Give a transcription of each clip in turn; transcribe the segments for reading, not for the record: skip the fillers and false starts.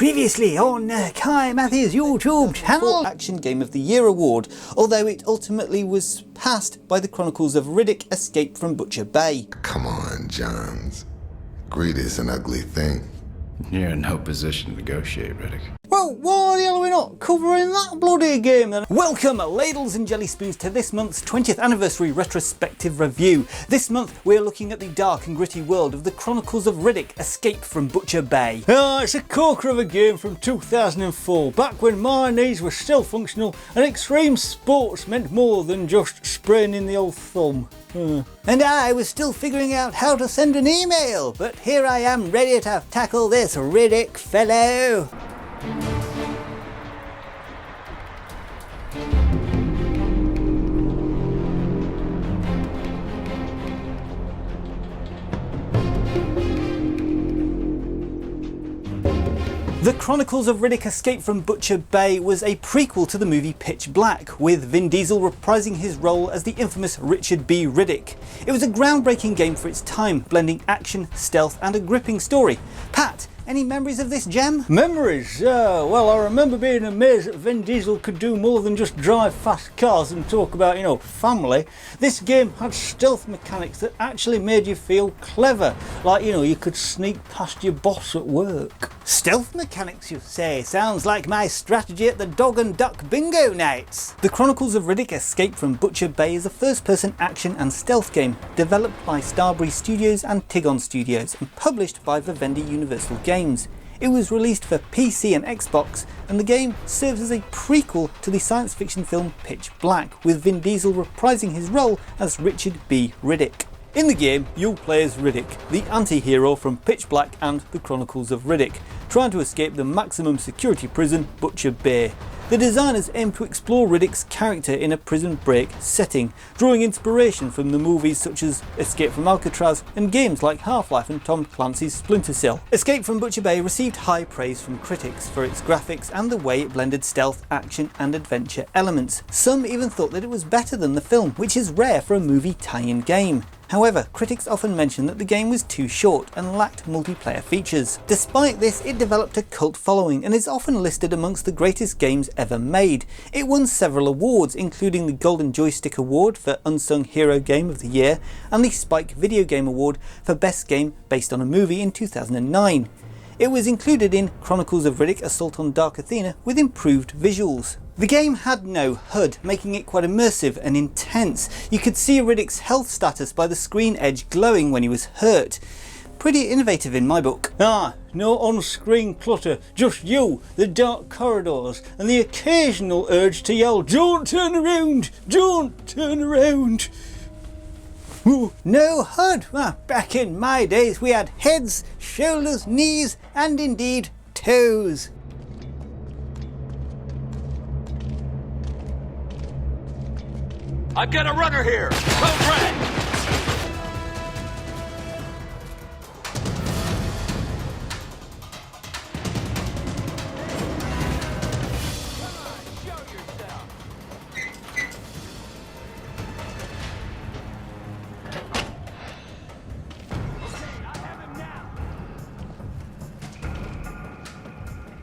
Previously on Kohigh Mathy's YouTube channel. Action Game of the Year award, although it ultimately was passed by the Chronicles of Riddick: Escape from Butcher Bay. Come on, Johns. Greed is an ugly thing. You're in no position to negotiate, Riddick. Well, why the hell are we not covering that bloody game then? Welcome, ladles and jelly spoons, to this month's 20th anniversary retrospective review. This month we're looking at the dark and gritty world of the Chronicles of Riddick: Escape from Butcher Bay. It's a corker of a game from 2004, back when my knees were still functional and extreme sports meant more than just spraining the old thumb. And I was still figuring out how to send an email, but here I am ready to tackle this Riddick fellow. The Chronicles of Riddick: Escape from Butcher Bay was a prequel to the movie Pitch Black, with Vin Diesel reprising his role as the infamous Richard B. Riddick. It was a groundbreaking game for its time, blending action, stealth and a gripping story. Pat, any memories of this gem? Memories? Well, I remember being amazed that Vin Diesel could do more than just drive fast cars and talk about, family. This game had stealth mechanics that actually made you feel clever. Like, you could sneak past your boss at work. Stealth mechanics, you say? Sounds like my strategy at the dog and duck bingo nights. The Chronicles of Riddick: Escape from Butcher Bay is a first-person action and stealth game developed by Starbreeze Studios and Tigon Studios and published by Vivendi Universal Games. It was released for PC and Xbox, and the game serves as a prequel to the science fiction film Pitch Black, with Vin Diesel reprising his role as Richard B. Riddick. In the game, you'll play as Riddick, the anti-hero from Pitch Black and the Chronicles of Riddick, trying to escape the maximum security prison Butcher Bay. The designers aim to explore Riddick's character in a prison break setting, drawing inspiration from the movies such as Escape from Alcatraz and games like Half-Life and Tom Clancy's Splinter Cell. Escape from Butcher Bay received high praise from critics for its graphics and the way it blended stealth, action and adventure elements. Some even thought that it was better than the film, which is rare for a movie tie-in game. However, critics often mention that the game was too short and lacked multiplayer features. Despite this, it developed a cult following and is often listed amongst the greatest games ever made. It won several awards, including the Golden Joystick Award for Unsung Hero Game of the Year and the Spike Video Game Award for Best Game Based on a Movie in 2009. It was included in Chronicles of Riddick: Assault on Dark Athena with improved visuals. The game had no HUD, making it quite immersive and intense. You could see Riddick's health status by the screen edge glowing when he was hurt. Pretty innovative in my book. No on-screen clutter, just you, the dark corridors, and the occasional urge to yell, "Don't turn around! Don't turn around!" Ooh, no HUD! Back in my days we had heads, shoulders, knees, and indeed toes. I've got a runner here! Code red!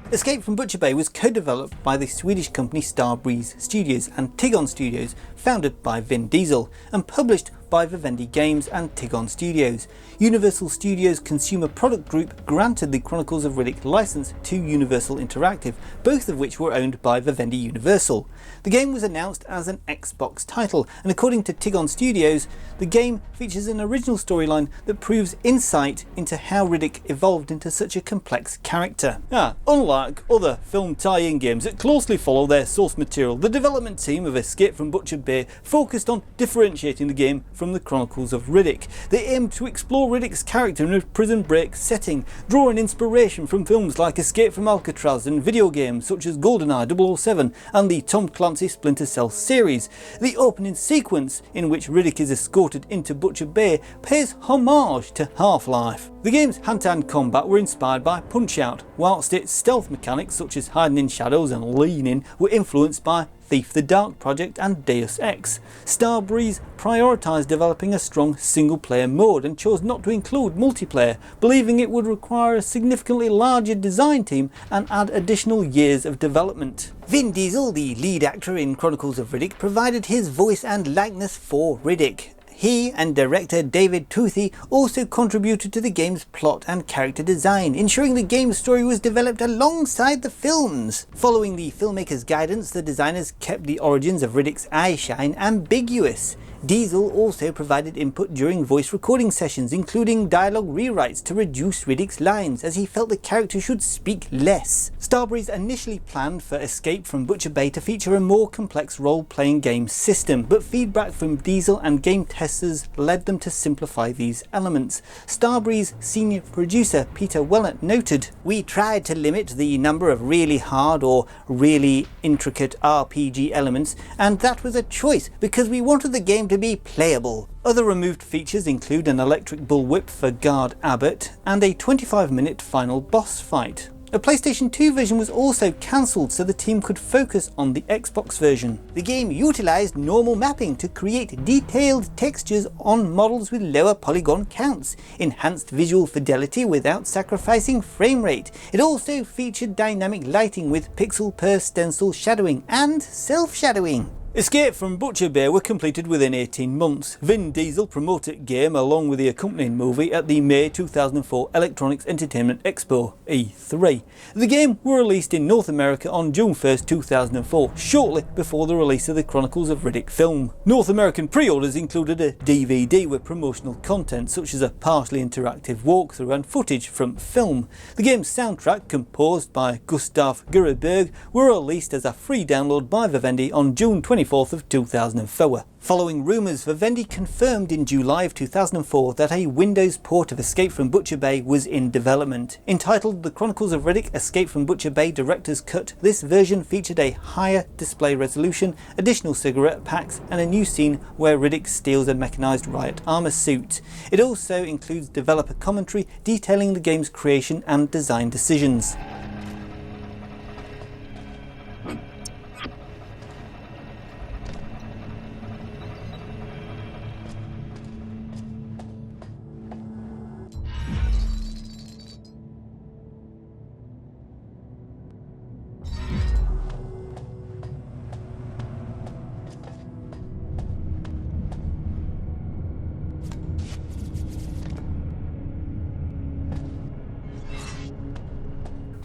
Escape from Butcher Bay was co-developed by the Swedish company Starbreeze Studios and Tigon Studios, founded by Vin Diesel, and published by Vivendi Games and Tigon Studios. Universal Studios Consumer Product Group granted the Chronicles of Riddick license to Universal Interactive, both of which were owned by Vivendi Universal. The game was announced as an Xbox title, and according to Tigon Studios, the game features an original storyline that proves insight into how Riddick evolved into such a complex character. Unlike other film tie-in games that closely follow their source material, the development team of Escape from Butcher Bay focused on differentiating the game from the Chronicles of Riddick. They aimed to explore Riddick's character in a prison break setting, drawing inspiration from films like Escape from Alcatraz and video games such as GoldenEye 007 and the Tom Clancy Splinter Cell series. The opening sequence, in which Riddick is escorted into Butcher Bay, pays homage to Half-Life. The game's hand-to-hand combat were inspired by Punch-Out!, whilst its stealth mechanics such as hiding in shadows and leaning were influenced by Thief the Dark project and Deus Ex. Starbreeze prioritised developing a strong single-player mode and chose not to include multiplayer, believing it would require a significantly larger design team and add additional years of development. Vin Diesel, the lead actor in Chronicles of Riddick, provided his voice and likeness for Riddick. He and director David Toothy also contributed to the game's plot and character design, ensuring the game's story was developed alongside the film's. Following the filmmaker's guidance, the designers kept the origins of Riddick's eyeshine ambiguous. Diesel also provided input during voice recording sessions, including dialogue rewrites to reduce Riddick's lines, as he felt the character should speak less. Starbreeze initially planned for Escape from Butcher Bay to feature a more complex role-playing game system, but feedback from Diesel and game testers led them to simplify these elements. Starbreeze senior producer Peter Wellett noted, "We tried to limit the number of really hard or really intricate RPG elements, and that was a choice because we wanted the game to be playable." Other removed features include an electric bullwhip for Guard Abbott and a 25-minute final boss fight. A PlayStation 2 version was also cancelled so the team could focus on the Xbox version. The game utilised normal mapping to create detailed textures on models with lower polygon counts, enhanced visual fidelity without sacrificing frame rate. It also featured dynamic lighting with pixel per stencil shadowing and self-shadowing. Escape from Butcher Bay were completed within 18 months. Vin Diesel promoted game along with the accompanying movie at the May 2004 Electronics Entertainment Expo, E3. The game were released in North America on June 1st, 2004, shortly before the release of the Chronicles of Riddick film. North American pre-orders included a DVD with promotional content such as a partially interactive walkthrough and footage from film. The game's soundtrack, composed by Gustav Gurreberg, were released as a free download by Vivendi on June 24th of 2004. Following rumours, Vivendi confirmed in July of 2004 that a Windows port of Escape from Butcher Bay was in development. Entitled The Chronicles of Riddick Escape from Butcher Bay Director's Cut, this version featured a higher display resolution, additional cigarette packs, and a new scene where Riddick steals a mechanised riot armour suit. It also includes developer commentary detailing the game's creation and design decisions.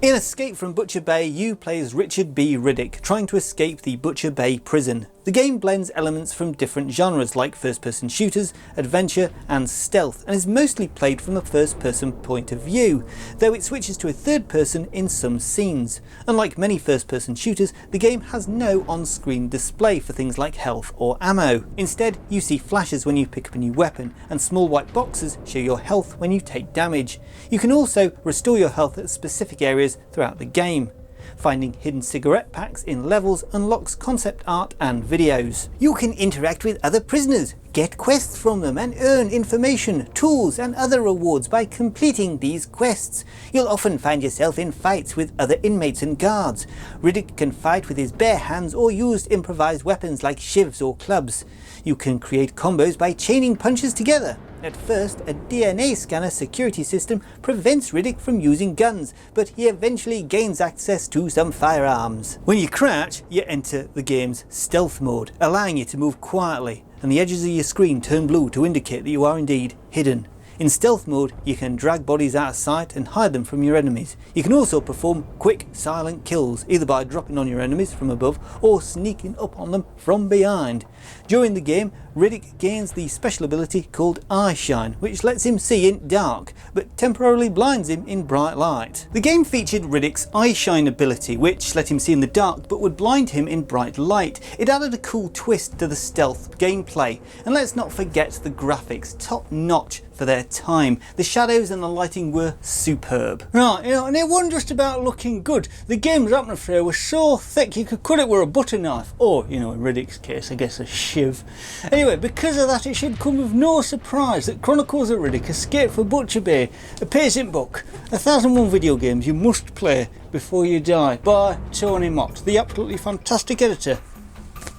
In Escape from Butcher Bay, you play as Richard B. Riddick, trying to escape the Butcher Bay prison. The game blends elements from different genres like first-person shooters, adventure and stealth, and is mostly played from a first-person point of view, though it switches to a third-person in some scenes. Unlike many first-person shooters, the game has no on-screen display for things like health or ammo. Instead, you see flashes when you pick up a new weapon, and small white boxes show your health when you take damage. You can also restore your health at specific areas throughout the game. Finding hidden cigarette packs in levels unlocks concept art and videos. You can interact with other prisoners, get quests from them, and earn information, tools, and other rewards by completing these quests. You'll often find yourself in fights with other inmates and guards. Riddick can fight with his bare hands or use improvised weapons like shivs or clubs. You can create combos by chaining punches together. At first, a DNA scanner security system prevents Riddick from using guns, but he eventually gains access to some firearms. When you crouch, you enter the game's stealth mode, allowing you to move quietly, and the edges of your screen turn blue to indicate that you are indeed hidden. In stealth mode, you can drag bodies out of sight and hide them from your enemies. You can also perform quick, silent kills, either by dropping on your enemies from above or sneaking up on them from behind. During the game, Riddick gains the special ability called Eyeshine, which lets him see in dark, but temporarily blinds him in bright light. The game featured Riddick's Eyeshine ability, which let him see in the dark but would blind him in bright light. It added a cool twist to the stealth gameplay, and let's not forget the graphics, top notch for their time. The shadows and the lighting were superb. Right, and it wasn't just about looking good. The game's atmosphere was so thick you could cut it with a butter knife, or, in Riddick's case, I guess a shiv. Anyway, because of that, it should come with no surprise that Chronicles of Riddick Escape from Butcher Bay appears in book 1001 Video Games You Must Play Before You Die by Tony Mott, the absolutely fantastic editor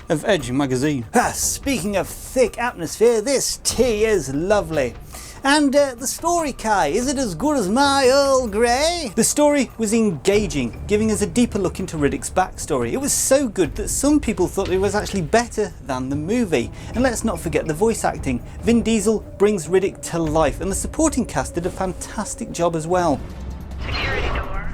of Edge magazine. Speaking of thick atmosphere, this tea is lovely. And the story, Kai, is it as good as my Earl Grey? The story was engaging, giving us a deeper look into Riddick's backstory. It was so good that some people thought it was actually better than the movie. And let's not forget the voice acting. Vin Diesel brings Riddick to life, and the supporting cast did a fantastic job as well. Security door open.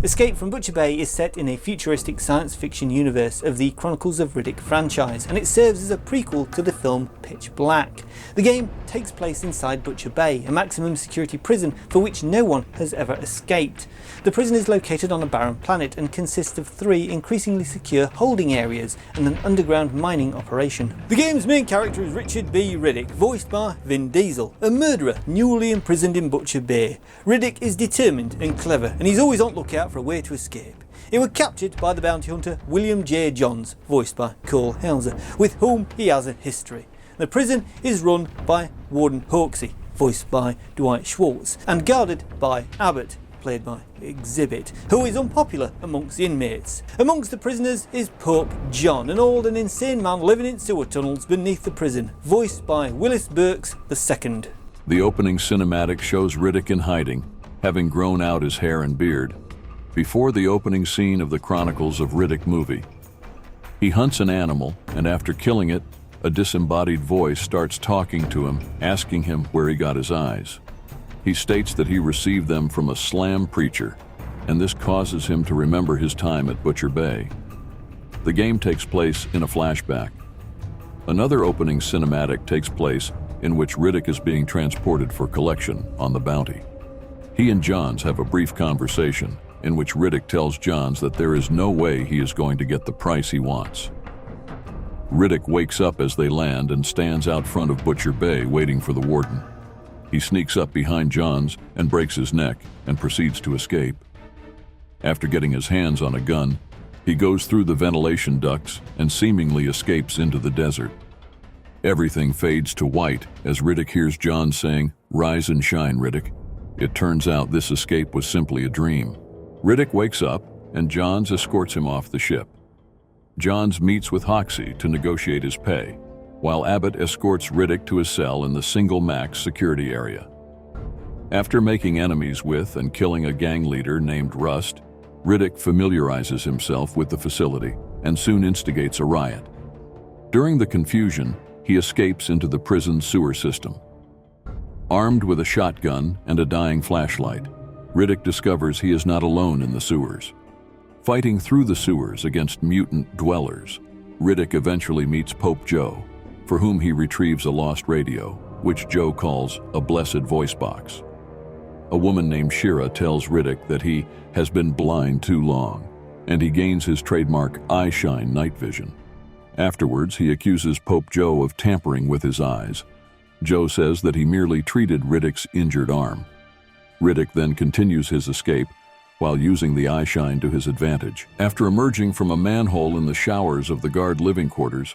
Escape from Butcher Bay is set in a futuristic science fiction universe of the Chronicles of Riddick franchise, and it serves as a prequel to the film Pitch Black. The game takes place inside Butcher Bay, a maximum security prison for which no one has ever escaped. The prison is located on a barren planet and consists of 3 increasingly secure holding areas and an underground mining operation. The game's main character is Richard B. Riddick, voiced by Vin Diesel, a murderer newly imprisoned in Butcher Bay. Riddick is determined and clever, and he's always on lookout for a way to escape. He was captured by the bounty hunter William J. Johns, voiced by Cole Hauser, with whom he has a history. The prison is run by Warden Hawksey, voiced by Dwight Schwartz, and guarded by Abbott, played by Exhibit, who is unpopular amongst the inmates. Amongst the prisoners is Pope John, an old and insane man living in sewer tunnels beneath the prison, voiced by Willis Burks II. The opening cinematic shows Riddick in hiding, having grown out his hair and beard, before the opening scene of the Chronicles of Riddick movie. He hunts an animal, and after killing it, a disembodied voice starts talking to him, asking him where he got his eyes. He states that he received them from a slam preacher, and this causes him to remember his time at Butcher Bay. The game takes place in a flashback. Another opening cinematic takes place in which Riddick is being transported for collection on the bounty. He and Johns have a brief conversation in which Riddick tells Johns that there is no way he is going to get the price he wants. Riddick wakes up as they land and stands out front of Butcher Bay waiting for the warden. He sneaks up behind Johns and breaks his neck and proceeds to escape. After getting his hands on a gun, he goes through the ventilation ducts and seemingly escapes into the desert. Everything fades to white as Riddick hears Johns saying, "Rise and shine, Riddick." It turns out this escape was simply a dream. Riddick wakes up, and Johns escorts him off the ship. Johns meets with Hoxie to negotiate his pay, while Abbott escorts Riddick to his cell in the single max security area. After making enemies with and killing a gang leader named Rust, Riddick familiarizes himself with the facility and soon instigates a riot. During the confusion, he escapes into the prison sewer system. Armed with a shotgun and a dying flashlight, Riddick discovers he is not alone in the sewers. Fighting through the sewers against mutant dwellers, Riddick eventually meets Pope Joe, for whom he retrieves a lost radio, which Joe calls a blessed voice box. A woman named Shira tells Riddick that he has been blind too long, and he gains his trademark eye-shine night vision. Afterwards, he accuses Pope Joe of tampering with his eyes. Joe says that he merely treated Riddick's injured arm. Riddick then continues his escape while using the eye-shine to his advantage. After emerging from a manhole in the showers of the guard living quarters,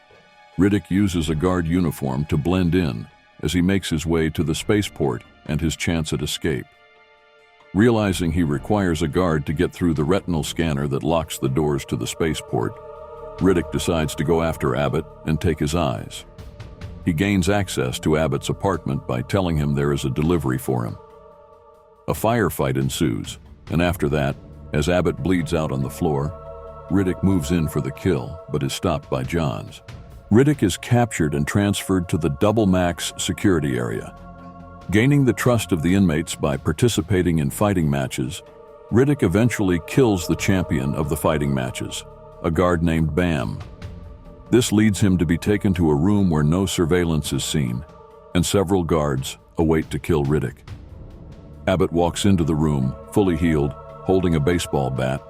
Riddick uses a guard uniform to blend in as he makes his way to the spaceport and his chance at escape. Realizing he requires a guard to get through the retinal scanner that locks the doors to the spaceport, Riddick decides to go after Abbott and take his eyes. He gains access to Abbott's apartment by telling him there is a delivery for him. A firefight ensues, and after that, as Abbott bleeds out on the floor, Riddick moves in for the kill, but is stopped by Johns. Riddick is captured and transferred to the double max security area. Gaining the trust of the inmates by participating in fighting matches, Riddick eventually kills the champion of the fighting matches, a guard named Bam. This leads him to be taken to a room where no surveillance is seen, and several guards await to kill Riddick. Abbott walks into the room, fully healed, holding a baseball bat.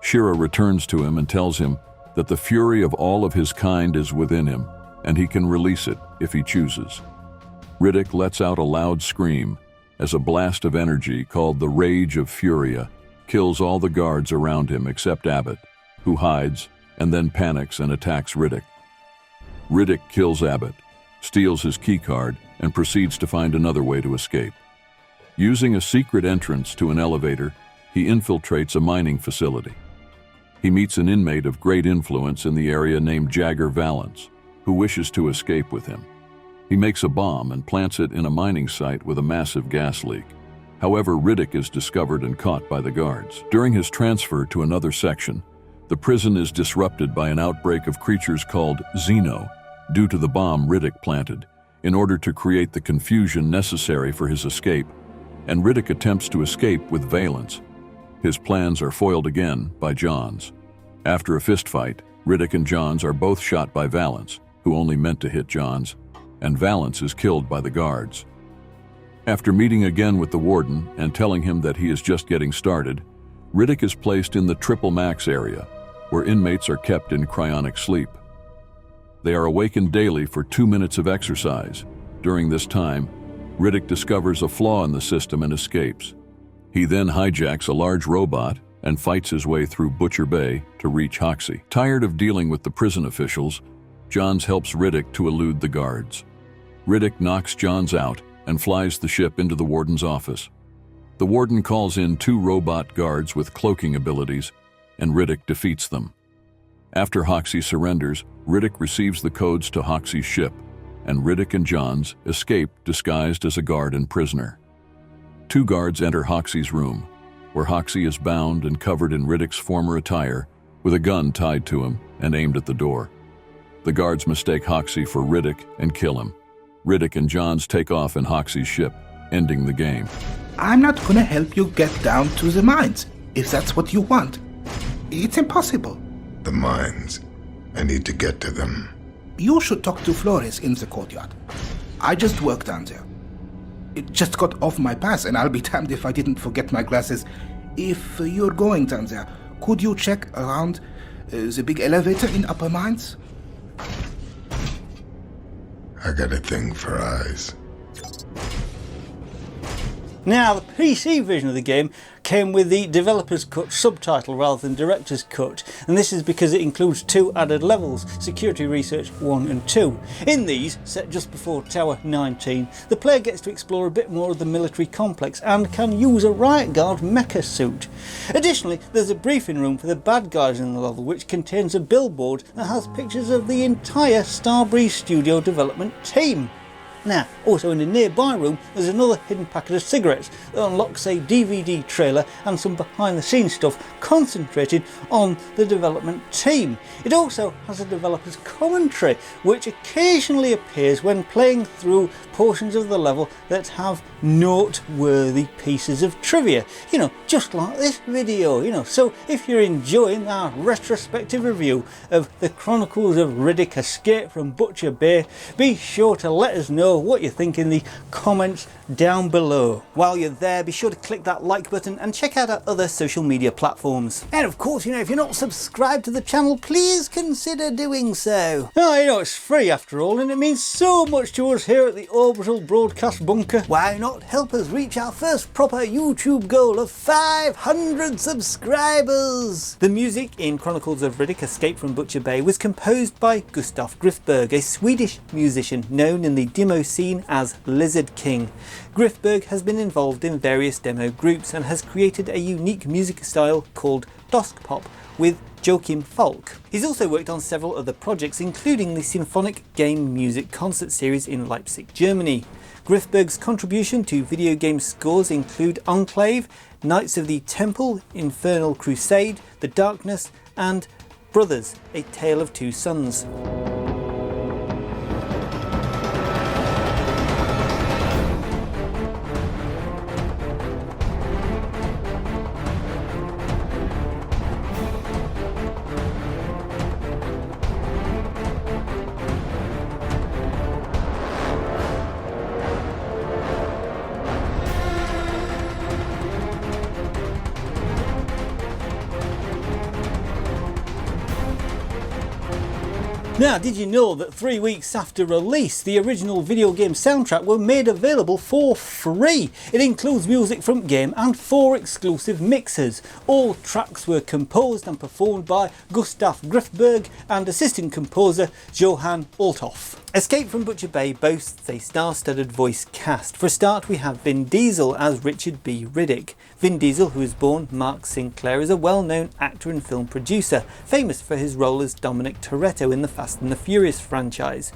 Shira returns to him and tells him that the fury of all of his kind is within him, and he can release it if he chooses. Riddick lets out a loud scream as a blast of energy called the Rage of Furia kills all the guards around him except Abbott, who hides and then panics and attacks Riddick. Riddick kills Abbott, steals his keycard, and proceeds to find another way to escape. Using a secret entrance to an elevator, he infiltrates a mining facility. He meets an inmate of great influence in the area named Jagger Valance, who wishes to escape with him. He makes a bomb and plants it in a mining site with a massive gas leak. However, Riddick is discovered and caught by the guards. During his transfer to another section, the prison is disrupted by an outbreak of creatures called Xeno, due to the bomb Riddick planted, in order to create the confusion necessary for his escape, and Riddick attempts to escape with Valance. His plans are foiled again by Johns. After a fistfight, Riddick and Johns are both shot by Valance, who only meant to hit Johns, and Valance is killed by the guards. After meeting again with the warden and telling him that he is just getting started, Riddick is placed in the Triple Max area, where inmates are kept in cryonic sleep. They are awakened daily for 2 minutes of exercise. During this time, Riddick discovers a flaw in the system and escapes. He then hijacks a large robot and fights his way through Butcher Bay to reach Hoxie. Tired of dealing with the prison officials, Johns helps Riddick to elude the guards. Riddick knocks Johns out and flies the ship into the warden's office. The warden calls in 2 robot guards with cloaking abilities, and Riddick defeats them. After Hoxie surrenders, Riddick receives the codes to Hoxie's ship, and Riddick and Johns escape disguised as a guard and prisoner. 2 guards enter Hoxie's room, where Hoxie is bound and covered in Riddick's former attire, with a gun tied to him and aimed at the door. The guards mistake Hoxie for Riddick and kill him. Riddick and Johns take off in Hoxie's ship, ending the game. I'm not gonna help you get down to the mines, if that's what you want. It's impossible. The mines. I need to get to them. You should talk to Flores in the courtyard. I just work down there. It just got off my pass, and I'll be damned if I didn't forget my glasses. If you're going down there, could you check around the big elevator in Upper Mines? I got a thing for eyes. Now, the PC version of the game came with the developer's cut subtitle rather than director's cut, and this is because it includes 2 added levels, Security Research 1 and 2. In these, set just before Tower 19, the player gets to explore a bit more of the military complex and can use a riot guard mecha suit. Additionally, there's a briefing room for the bad guys in the level, which contains a billboard that has pictures of the entire Starbreeze Studio development team. Now, also in the nearby room, there's another hidden packet of cigarettes that unlocks a DVD trailer and some behind the scenes stuff concentrated on the development team. It also has a developer's commentary, which occasionally appears when playing through portions of the level that have noteworthy pieces of trivia. You know, just like this video, you know. So if you're enjoying our retrospective review of the Chronicles of Riddick Escape from Butcher Bay, be sure to let us know what you think in the comments down below. While you're there, be sure to click that like button and check out our other social media platforms. And of course, you know, if you're not subscribed to the channel, please consider doing so. Oh, you know, it's free after all, and it means so much to us here at the Orbital Broadcast Bunker. Why not help us reach our first proper YouTube goal of 500 subscribers? The music in Chronicles of Riddick Escape from Butcher Bay was composed by Gustav Griffberg, a Swedish musician known in the demo scene as Lizard King. Griffberg has been involved in various demo groups and has created a unique music style called Dosk Pop with Joachim Falk. He's also worked on several other projects, including the Symphonic Game Music Concert Series in Leipzig, Germany. Griffberg's contribution to video game scores include Enclave, Knights of the Temple, Infernal Crusade, The Darkness, and Brothers, A Tale of Two Sons. Now, did you know that 3 weeks after release, the original video game soundtrack were made available for free? It includes music from game and 4 exclusive mixes. All tracks were composed and performed by Gustav Griffberg and assistant composer Johan Althoff. Escape from Butcher Bay boasts a star-studded voice cast. For a start, we have Vin Diesel as Richard B. Riddick, Vin Diesel, who was born Mark Sinclair, is a well-known actor and film producer, famous for his role as Dominic Toretto in the Fast and the Furious franchise.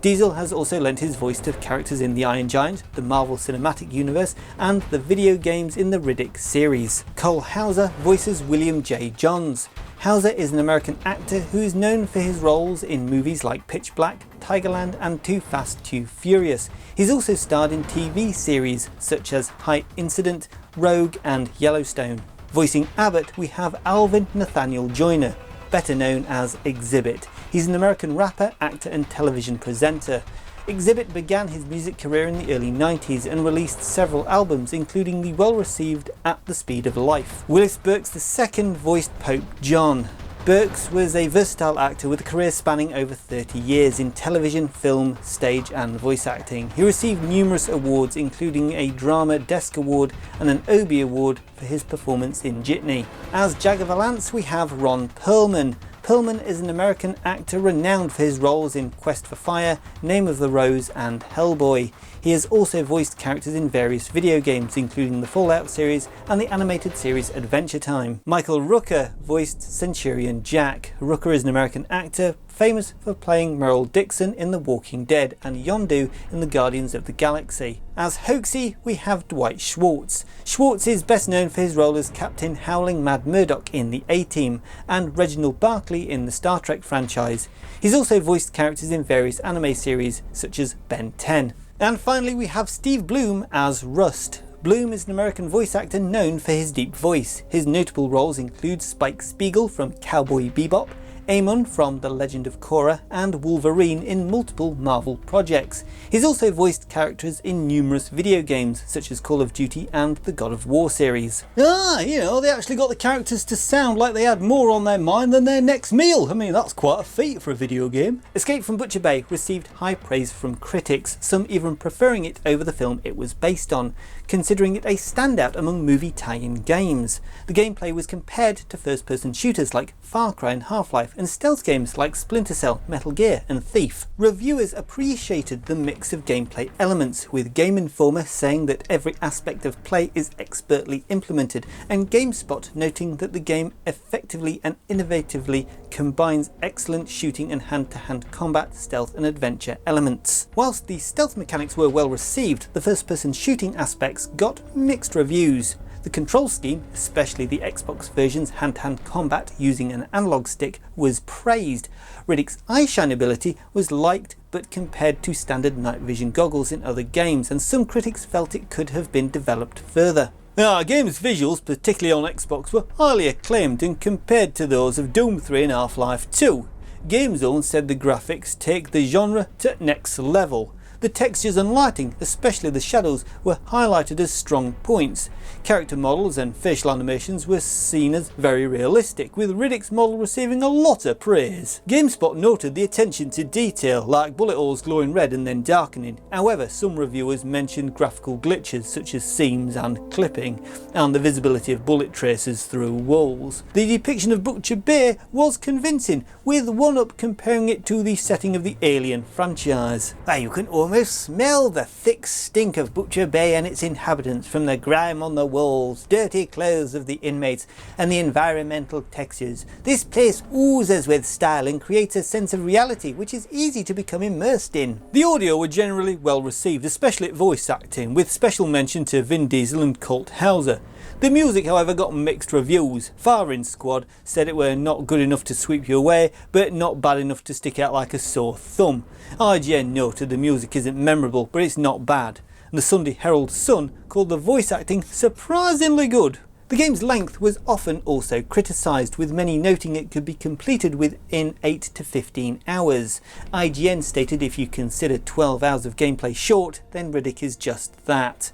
Diesel has also lent his voice to characters in The Iron Giant, the Marvel Cinematic Universe, and the video games in the Riddick series. Cole Hauser voices William J. Johns. Hauser is an American actor who is known for his roles in movies like Pitch Black, Tigerland and Too Fast, Too Furious. He's also starred in TV series such as High Incident, Rogue and Yellowstone. Voicing Abbott we have Alvin Nathaniel Joyner, better known as Exhibit. He's an American rapper, actor and television presenter. Exhibit began his music career in the early 90s and released several albums, including the well-received At the Speed of Life. Willis Burks II voiced Pope John. Burks was a versatile actor with a career spanning over 30 years in television, film, stage and voice acting. He received numerous awards, including a Drama Desk Award and an Obie Award for his performance in Jitney. As Jagger Valance we have Ron Perlman. Perlman is an American actor renowned for his roles in Quest for Fire, Name of the Rose and Hellboy. He has also voiced characters in various video games, including the Fallout series and the animated series Adventure Time. Michael Rooker voiced Centurion Jack. Rooker is an American actor famous for playing Merle Dixon in The Walking Dead and Yondu in the Guardians of the Galaxy. As Hoaxie we have Dwight Schwartz. Schwartz is best known for his role as Captain Howling Mad Murdoch in the A-Team and Reginald Barclay in the Star Trek franchise. He's also voiced characters in various anime series such as Ben 10. And finally we have Steve Bloom as Rust. Bloom is an American voice actor known for his deep voice. His notable roles include Spike Spiegel from Cowboy Bebop, Amon from The Legend of Korra, and Wolverine in multiple Marvel projects. He's also voiced characters in numerous video games such as Call of Duty and the God of War series. You know, they actually got the characters to sound like they had more on their mind than their next meal. I mean, that's quite a feat for a video game. Escape from Butcher Bay received high praise from critics, some even preferring it over the film it was based on, considering it a standout among movie tie-in games. The gameplay was compared to first-person shooters like Far Cry and Half-Life and stealth games like Splinter Cell, Metal Gear and Thief. Reviewers appreciated the mix of gameplay elements, with Game Informer saying that every aspect of play is expertly implemented, and GameSpot noting that the game effectively and innovatively combines excellent shooting and hand-to-hand combat, stealth and adventure elements. Whilst the stealth mechanics were well received, the first-person shooting aspects got mixed reviews. The control scheme, especially the Xbox version's hand-to-hand combat using an analog stick, was praised. Riddick's eyeshine ability was liked but compared to standard night vision goggles in other games, and some critics felt it could have been developed further. Now, the game's visuals, particularly on Xbox, were highly acclaimed and compared to those of Doom 3 and Half-Life 2. GameZone said the graphics take the genre to next level. The textures and lighting, especially the shadows, were highlighted as strong points. Character models and facial animations were seen as very realistic, with Riddick's model receiving a lot of praise. GameSpot noted the attention to detail, like bullet holes glowing red and then darkening. However, some reviewers mentioned graphical glitches such as seams and clipping, and the visibility of bullet traces through walls. The depiction of Butcher Bay was convincing, with one-up comparing it to the setting of the Alien franchise. You can almost smell the thick stink of Butcher Bay and its inhabitants from the grime on the walls, dirty clothes of the inmates and the environmental textures. This place oozes with style and creates a sense of reality which is easy to become immersed in. The audio were generally well received, especially at voice acting, with special mention to Vin Diesel and Colt Hauser. The music, however, got mixed reviews. Firing Squad said it were not good enough to sweep you away, but not bad enough to stick out like a sore thumb. IGN noted the music isn't memorable, but it's not bad. And the Sunday Herald Sun called the voice acting surprisingly good. The game's length was often also criticised, with many noting it could be completed within 8 to 15 hours. IGN stated if you consider 12 hours of gameplay short, then Riddick is just that.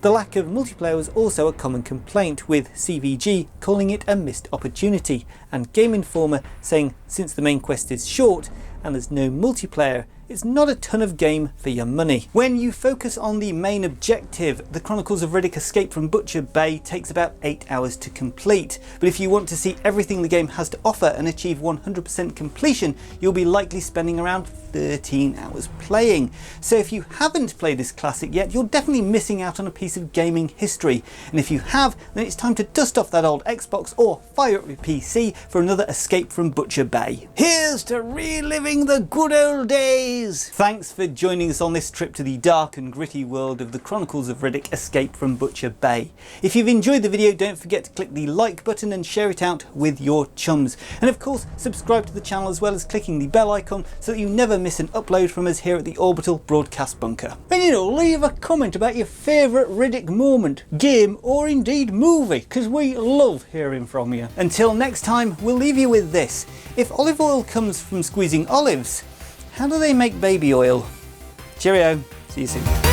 The lack of multiplayer was also a common complaint, with CVG calling it a missed opportunity, and Game Informer saying since the main quest is short and there's no multiplayer, it's not a ton of game for your money. When you focus on the main objective, the Chronicles of Riddick Escape from Butcher Bay takes about 8 hours to complete, but if you want to see everything the game has to offer and achieve 100% completion, you'll be likely spending around 13 hours playing. So if you haven't played this classic yet, you're definitely missing out on a piece of gaming history, and if you have, then it's time to dust off that old Xbox or fire up your PC for another Escape from Butcher Bay. Here's to reliving the good old days! Thanks for joining us on this trip to the dark and gritty world of the Chronicles of Riddick Escape from Butcher Bay. If you've enjoyed the video, don't forget to click the like button and share it out with your chums. And of course, subscribe to the channel as well as clicking the bell icon so that you never miss an upload from us here at the Orbital Broadcast Bunker. And you know, leave a comment about your favourite Riddick moment, game or indeed movie, because we love hearing from you. Until next time, we'll leave you with this. If olive oil comes from squeezing olives, how do they make baby oil? Cheerio, see you soon.